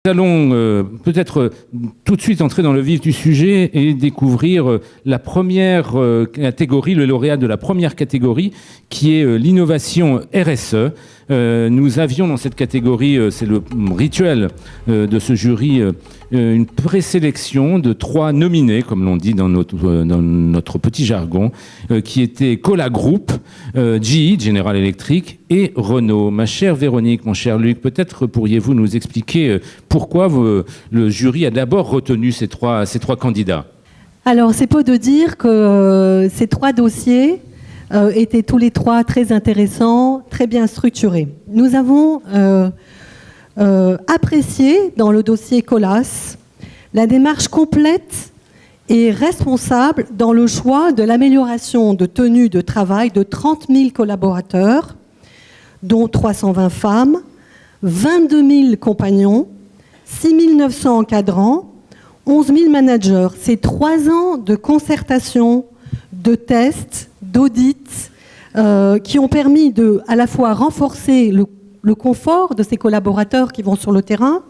Nous allons peut-être tout de suite entrer dans le vif du sujet et découvrir la première catégorie, le lauréat de la première catégorie, qui est l'innovation RSE. Nous avions dans cette catégorie, c'est le rituel de ce jury, une présélection de 3 nominés, comme l'on dit dans notre petit jargon, qui étaient Cola Group, GE, General Electric, et Renault. Ma chère Véronique, mon cher Luc, peut-être pourriez-vous nous expliquer pourquoi le jury a d'abord retenu ces trois candidats? Alors, c'est peu de dire que ces 3 dossiers étaient tous les 3 très intéressants, très bien structurés. Nous avons apprécié dans le dossier Colas la démarche complète et responsable dans le choix de l'amélioration de tenue de travail de 30 000 collaborateurs, dont 320 femmes, 22 000 compagnons, 6 900 encadrants, 11 000 managers. C'est 3 ans de concertation, de tests, d'audits qui ont permis de à la fois renforcer le confort de ces collaborateurs qui vont sur le terrain,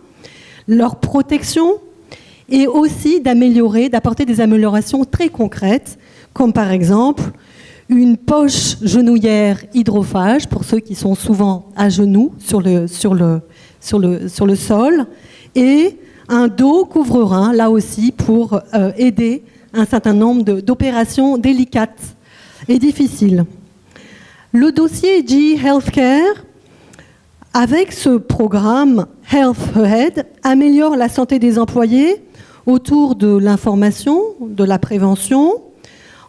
leur protection, et aussi d'apporter des améliorations très concrètes, comme par exemple une poche genouillère hydrophage pour ceux qui sont souvent à genoux sur le sol, et un dos couvre-rein, là aussi, pour aider un certain nombre d'opérations délicates et difficiles. Le dossier GE Healthcare, avec ce programme Health Ahead, améliore la santé des employés autour de l'information, de la prévention,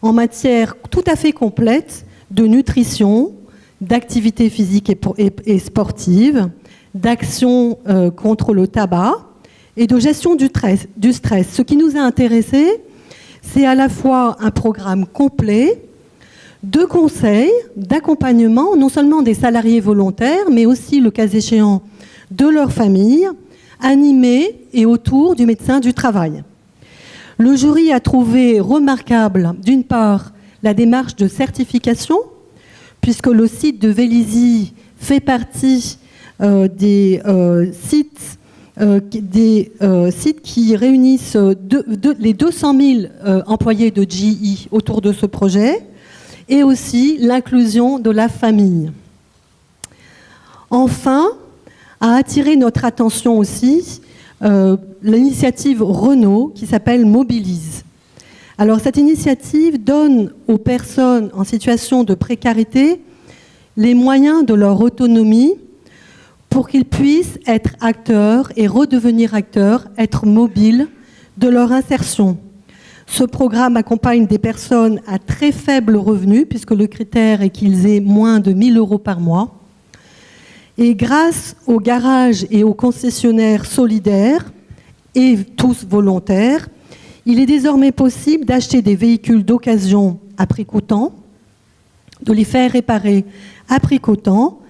en matière tout à fait complète de nutrition, d'activité physique et sportive, d'action contre le tabac et de gestion du stress. Ce qui nous a intéressés, c'est à la fois un programme complet de conseils, d'accompagnement, non seulement des salariés volontaires, mais aussi, le cas échéant, de leur famille, animé et autour du médecin du travail. Le jury a trouvé remarquable, d'une part, la démarche de certification, puisque le site de Vélizy fait partie des sites qui réunissent les 200 000 employés de GE autour de ce projet, et aussi l'inclusion de la famille. Enfin, a attiré notre attention aussi l'initiative Renault qui s'appelle Mobilise. Alors cette initiative donne aux personnes en situation de précarité les moyens de leur autonomie pour qu'ils puissent être acteurs et redevenir acteurs, être mobiles de leur insertion. Ce programme accompagne des personnes à très faible revenu, puisque le critère est qu'ils aient moins de 1 000 € par mois. Et grâce aux garages et aux concessionnaires solidaires, et tous volontaires, il est désormais possible d'acheter des véhicules d'occasion à prix coûtant, de les faire réparer à prix coûtant,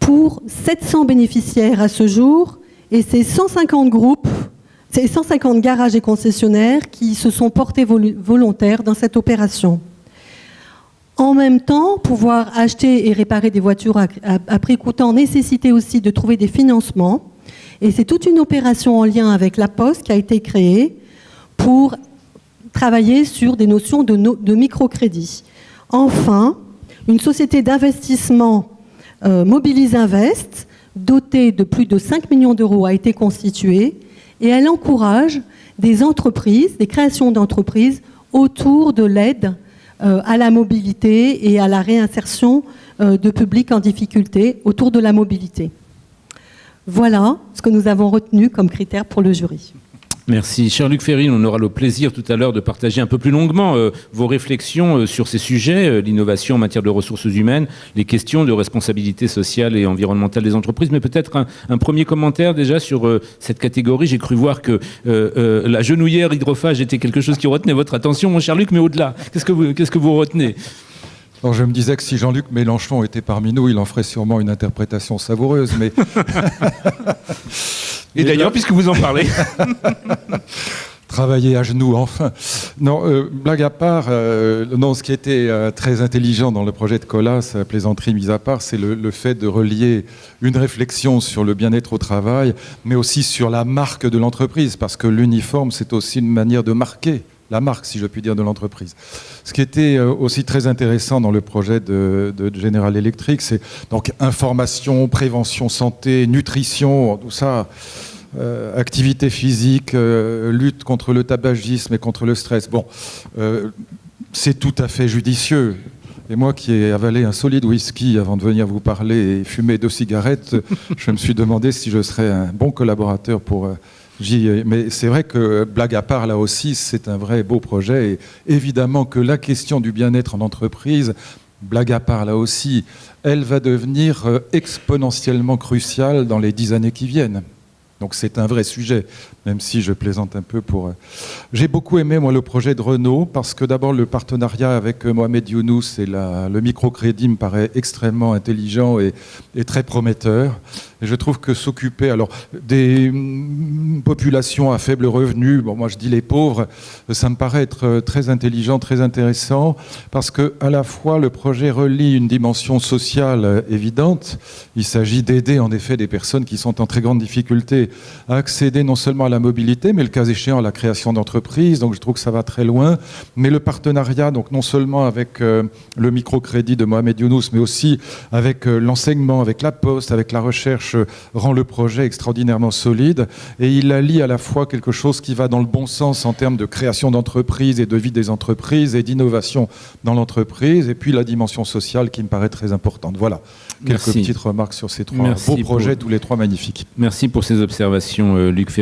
pour 700 bénéficiaires à ce jour, et c'est 150 groupes, c'est 150 garages et concessionnaires qui se sont portés volontaires dans cette opération. En même temps, pouvoir acheter et réparer des voitures à prix coûtant nécessitait aussi de trouver des financements. Et c'est toute une opération en lien avec la Poste qui a été créée pour travailler sur des notions de microcrédit. Enfin, une société d'investissement Mobilise Invest, dotée de plus de 5 millions d'euros, a été constituée, et elle encourage des entreprises, des créations d'entreprises autour de l'aide à la mobilité et à la réinsertion de publics en difficulté autour de la mobilité. Voilà ce que nous avons retenu comme critère pour le jury. Merci. Cher Luc Ferry, on aura le plaisir tout à l'heure de partager un peu plus longuement vos réflexions sur ces sujets, l'innovation en matière de ressources humaines, les questions de responsabilité sociale et environnementale des entreprises. Mais peut-être un premier commentaire déjà sur cette catégorie. J'ai cru voir que la genouillère hydrophage était quelque chose qui retenait votre attention, mon cher Luc, mais au-delà, qu'est-ce que vous retenez ? Alors je me disais que si Jean-Luc Mélenchon était parmi nous, il en ferait sûrement une interprétation savoureuse, mais... Et d'ailleurs, puisque vous en parlez... Travailler à genoux, enfin. Non, blague à part, non, ce qui était très intelligent dans le projet de Colas, plaisanterie mise à part, c'est le fait de relier une réflexion sur le bien-être au travail, mais aussi sur la marque de l'entreprise, parce que l'uniforme, c'est aussi une manière de marquer la marque, si je puis dire, de l'entreprise. Ce qui était aussi très intéressant dans le projet de General Electric, c'est donc information, prévention, santé, nutrition, tout ça, activité physique, lutte contre le tabagisme et contre le stress. Bon, c'est tout à fait judicieux. Et moi qui ai avalé un solide whisky avant de venir vous parler et fumer 2 cigarettes, je me suis demandé si je serais un bon collaborateur pour... Mais c'est vrai que, blague à part, là aussi, c'est un vrai beau projet. Et évidemment que la question du bien-être en entreprise, blague à part, là aussi, elle va devenir exponentiellement cruciale dans les 10 années qui viennent. Donc c'est un vrai sujet, même si je plaisante un peu pour... J'ai beaucoup aimé, moi, le projet de Renault, parce que d'abord, le partenariat avec Mohamed Younous et le microcrédit me paraît extrêmement intelligent et très prometteur. Et je trouve que s'occuper alors des populations à faible revenu, bon, moi je dis les pauvres, ça me paraît être très intelligent, très intéressant, parce que à la fois le projet relie une dimension sociale évidente. Il s'agit d'aider en effet des personnes qui sont en très grande difficulté à accéder non seulement à la mobilité, mais le cas échéant à la création d'entreprises. Donc je trouve que ça va très loin. Mais le partenariat, donc non seulement avec le microcrédit de Mohamed Younous, mais aussi avec l'enseignement, avec la Poste, avec la recherche, rend le projet extraordinairement solide, et il allie à la fois quelque chose qui va dans le bon sens en termes de création d'entreprises et de vie des entreprises et d'innovation dans l'entreprise, et puis la dimension sociale qui me paraît très importante. Voilà, quelques petites remarques sur ces 3 beaux projets, tous les 3 magnifiques. Merci pour ces observations, Luc Ferry.